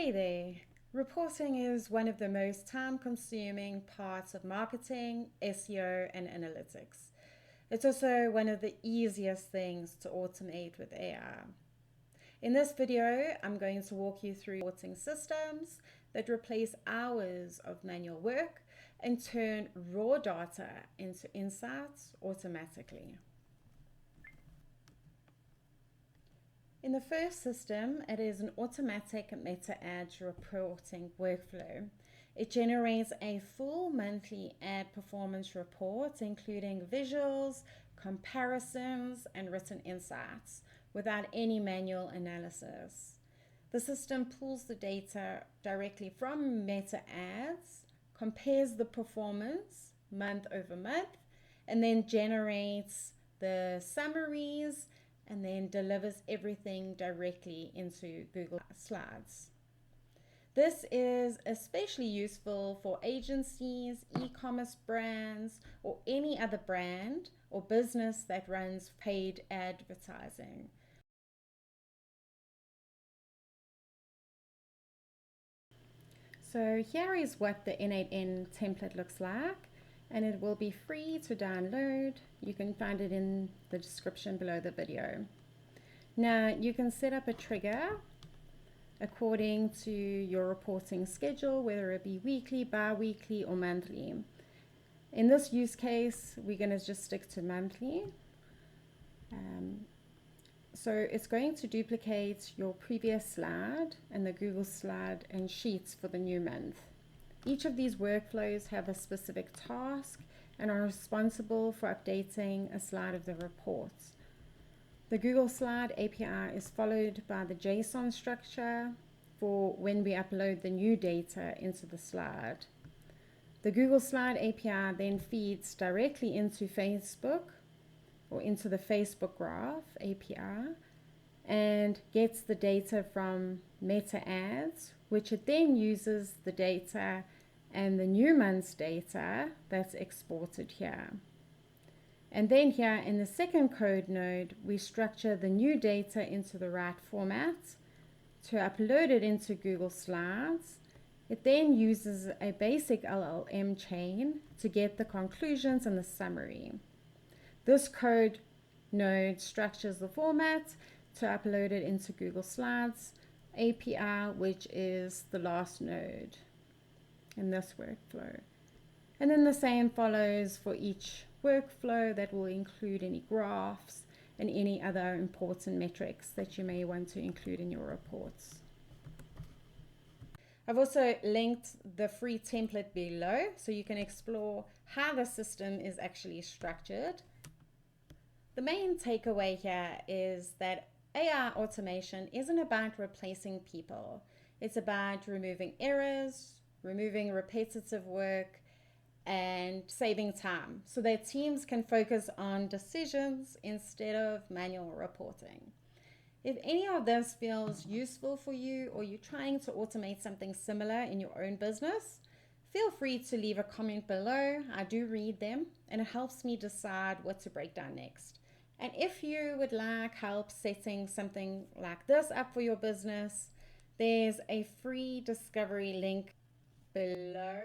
Hey there. Reporting is one of the most time-consuming parts of marketing, SEO, and analytics. It's also one of the easiest things to automate with AI. In this video, I'm going to walk you through reporting systems that replace hours of manual work and turn raw data into insights automatically. In the first system, it is an automatic meta ads reporting workflow. It generates a full monthly ad performance report, including visuals, comparisons, and written insights, without any manual analysis. The system pulls the data directly from meta ads, compares the performance month over month, and then generates the summaries and then delivers everything directly into Google Slides. This is especially useful for agencies, e-commerce brands, or any other brand or business that runs paid advertising. So here is what the N8N template looks like, and it will be free to download. You can find it in the description below the video. Now you can set up a trigger according to your reporting schedule, whether it be weekly, bi-weekly, or monthly. In this use case, we're going to just stick to monthly. So it's going to duplicate your previous slide and the Google slide and sheets for the new month. Each of these workflows have a specific task and are responsible for updating a slide of the report. The Google Slide API is followed by the JSON structure for when we upload the new data into the slide. The Google Slide API then feeds directly into Facebook or into the Facebook Graph API and gets the data from Meta Ads, which it then uses the data and the new month's data that's exported here. And then here in the second code node, we structure the new data into the right format to upload it into Google Slides. It then uses a basic LLM chain to get the conclusions and the summary. This code node structures the format to upload it into Google Slides API, which is the last node in this workflow. And then the same follows for each workflow that will include any graphs and any other important metrics that you may want to include in your reports. I've also linked the free template below so you can explore how the system is actually structured. The main takeaway here is that AI automation isn't about replacing people. It's about removing errors, removing repetitive work, and saving time so that teams can focus on decisions instead of manual reporting. If any of this feels useful for you or you're trying to automate something similar in your own business, feel free to leave a comment below. I do read them and it helps me decide what to break down next. And if you would like help setting something like this up for your business, there's a free discovery link below